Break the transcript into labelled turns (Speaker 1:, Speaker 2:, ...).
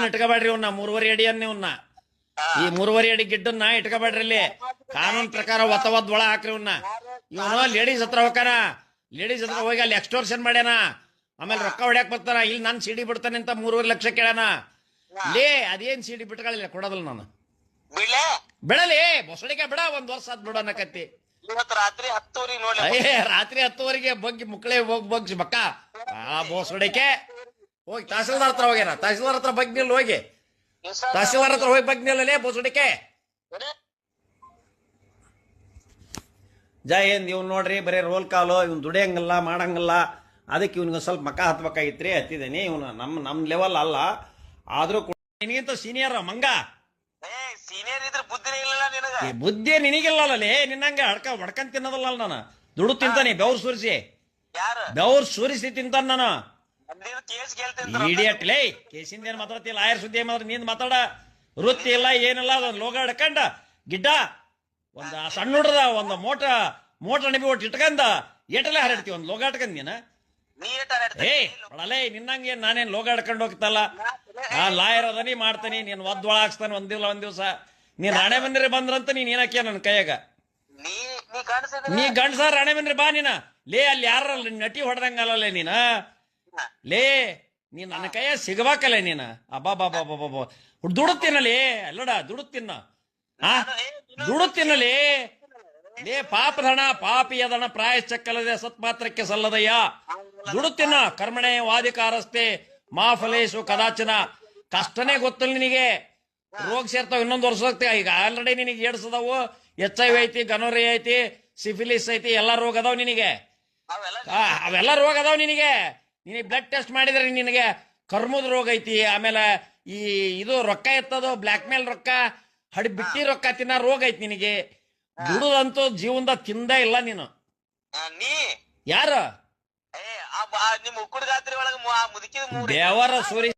Speaker 1: ಇಟ್ಕೋಬೇಡ್ರಿ ಇವ್ನ 3.5 ಅಡಿಯನ್ನ ಇವ್ನ ಈ 3.5 ಅಡಿ ಗಿಡ್ಡನ್ನ ಇಟ್ಕೋಬೇಡ್ರಿ ಇಲ್ಲಿ ಕಾನೂನ್ ಪ್ರಕಾರ ಒತ್ತವದ್ ಒಳ ಹಾಕ್ರಿ ಇವ್ನ ಇವನು ಲೇಡೀಸ್ ಹತ್ರ ಹೋಗಾನ ಲೇಡೀಸ್ ಹತ್ರ ಹೋಗಿ ಅಲ್ಲಿ ಎಕ್ಸ್ಟೋರ್ಷನ್ ಮಾಡ್ಯಾನ ಆಮೇಲೆ ರೊಕ್ಕ ಹೊಡ್ಯಾಕ್ ಬರ್ತಾನ ಇಲ್ಲಿ ನಾನು ಸಿಡಿ ಬಿಡ್ತಾನೆ ಅಂತ 3.5 ಲಕ್ಷ ಕೇಳ್ಯಾನ ಲೇ ಅದೇನ್ ಸಿಡಿ ಬಿಟ್ಕೊಳ್ಳಿಲ್ಲ ಕೊಡೋದಿಲ್ಲ ನಾನು ಬಿಡಲಿ ಬೊಸಡಿಗೆ ಬಿಡ ಒಂದ್ ವರ್ಷ ಆದ್ ಬಿಡೋನಕತ್ತಿ
Speaker 2: ರಾತ್ರಿ 10:00
Speaker 1: ಅಯ್ಯೇ ರಾತ್ರಿ 10:00 ಬಗ್ಗಿ ಮುಕ್ಕಳೆ ಹೋಗಿ ಬಗ್ಸಿ ಬಕ್ಕ ಆ ಬೋಸಡಿಕೆ ಹೋಗಿ ತಹಸೀಲ್ದಾರ್ ಹತ್ರ ಹೋಗ್ಯಾನ ತಹಸೀಲ್ದಾರ್ ಹತ್ರ ಬಗ್ನಿಲ್ ಹೋಗಿ ತಹಸೀಲ್ದಾರ್ ಹತ್ರ ಹೋಗಿ ಬಗ್ನಿಲ್ಲೇ ಬೋಸಡಿಕೆ ಜೈ ಹಿಂದ್ ಇವ್ನು ನೋಡ್ರಿ ಬರೀ ರೋಲ್ ಕಾಲು ಇವ್ನು ದುಡಿಯಂಗಲ್ಲ ಮಾಡಂಗಲ್ಲ ಅದಕ್ಕೆ ಇವ್ನಿಗೆ ಸ್ವಲ್ಪ ಮಕ ಹತ್ಬೇಕಾಗಿತ್ರಿ ಹತ್ತಿದ್ದೀನಿ ಇವನು ನಮ್ ಲೆವೆಲ್ ಅಲ್ಲ ಆದ್ರೂ ನಿನಗಿಂತ ಸೀನಿಯರ್ ಮಂಗ
Speaker 2: ಸೀನಿಯರ್ ಇದ್ರೆ ಬುದ್ಧಿನೇ ಇಲ್ಲ ನಿನಗ
Speaker 1: ಬುದ್ಧಿ ನಿನಗಿಲ್ಲಲ್ಲೇ ನಿನ್ನಂಗ ಹೊಡ್ಕೊಂಡ್ ತಿನ್ನೋದಲ್ಲ ನಾನು ದುಡು ತಿಂತಾನೆ ಬೆವ್ರು ಸುರಿಸಿ
Speaker 2: ಯಾರು
Speaker 1: ಬೆವ್ರು ಸುರಿಸಿ ತಿಂತಾನ ನಾನು
Speaker 2: ಕೇಸ್ ಕೇಳ್ತೀನಿ
Speaker 1: ಇಡಿಯಟ್ ಲೇ ಕೇಸಿಂದ ಏನ್ ಮಾತಾಡ್ತಿಲ್ಲ ಲಾಯರ್ ಸುದ್ದಿ ಮಾತ್ರ ನೀನ್ ಮಾತಾಡ ವೃತ್ತಿ ಇಲ್ಲ ಏನಿಲ್ಲ ಅದೊಂದು ಲೋಗ ಹಿಡ್ಕಂಡ ಗಿಡ್ಡ ಒಂದ್ ಸಣ್ಣ ಹುಡ್ರದ ಒಂದು ಮೋಟ ಅಣಬಿ ಒಟ್ಟು ಇಟ್ಕಂದ ಏಟಲ್ಲೇ ಹರಡ್ತಿ ಒಂದ್ ಲೋಗ ಇಟ್ಕಂದ್ ನೀನ ಏ ಒಳಲೇ ನಿನ್ನಂಗೆ ನಾನೇನ್ ಲೋಗ ಹಿಡ್ಕೊಂಡು ಹೋಗ್ತಲ್ಲ ಆ ಲಾಯರ್ ಅದನಿ ಮಾಡ್ತಾನಿ ನೀನ್ ಒಳ್ ಹಾಕ್ಸ್ತಾನೆ ಒಂದ್ ದಿವಸ ನೀನ್ ರಾಣೆ ಬಂದ್ರೆ ಬಂದ್ರಂತ ನೀನ್ ಏನಕ್ಕೆ ನನ್ನ ಕೈಯಾಗ ನೀ ಗಂಡ್ಸ ರಾಣೆ ಬಂದ್ರೆ ಬಾ ನೀನ ಲೇ ಅಲ್ಲಿ ಯಾರ ನಟಿ ಹೊಡೆದಂಗಲ್ಲ ನೀನ ಲೇ ನೀನ್ ನನ್ನ ಕೈಯ ಸಿಗಬೇಕಲ್ಲ ನೀನ ಅಬ್ಬಾ ಬಾಬಾ ಬಾಬಾ ದುಡುತ್ತೀನಲ್ಲಿ ಅಲ್ಲಡ ದುಡುತ್ತೀನ ಆ ದುಡುತ್ತೀನಲ್ಲಿ ಲೇ ಪಾಪಧಣ ಪಾಪಿಯದಣ ಪ್ರಾಯಶ್ಚಕ್ಕಲ್ಲದೆ ಸತ್ಪಾತ್ರಕ್ಕೆ ಸಲ್ಲದಯ್ಯ ದುಡುತ್ತೀನ ಕರ್ಮಣೆ ವಾದಿಕಾರಸ್ತೆ ಮಾಫಲೇಶು ಕದಾಚನ ಕಷ್ಟನೇ ಗೊತ್ತಿಲ್ಲ ನಿನಗೆ ರೋಗ ಸೇರ್ತಾವ ಇನ್ನೊಂದು ವರ್ಷ ಹೋಗ್ತೀವಿ ಈಗ ಆಲ್ರೆಡಿ ನಿನಗೆ ಏಡ್ಸ್ ಅದಾವು HIV ಐತಿ ಗನೋರಿ ಐತಿ ಸಿಫಿಲಿಸ್ ಐತಿ ಎಲ್ಲಾ ರೋಗ ಅದಾವ ನಿನಗೆ ಅವೆಲ್ಲ ರೋಗ ಅದಾವ ನಿನಗೆ ಬ್ಲಡ್ ಟೆಸ್ಟ್ ಮಾಡಿದ್ರೆ ನಿನಗೆ ಕರ್ಮದ ರೋಗ ಐತಿ ಆಮೇಲೆ ಇದು ರೊಕ್ಕ ಎತ್ತದು ಬ್ಲಾಕ್ ಮೇಲ್ ರೊಕ್ಕ ಬಿಟ್ಟಿ ರೊಕ್ಕ ತಿನ್ನ ರೋಗ ಐತಿ ನಿನಗೆ ದುಡುದಂತೂ ಜೀವನದ ತಿಂದ ಇಲ್ಲ ನೀನು ಯಾರು
Speaker 2: ನಿಮ್ ಉಕ್ಕುಡ್ಗಾತ್ರಿ ಒಳಗ ಮುದುಕಿ
Speaker 1: ದೇವರ ಸೂರಿ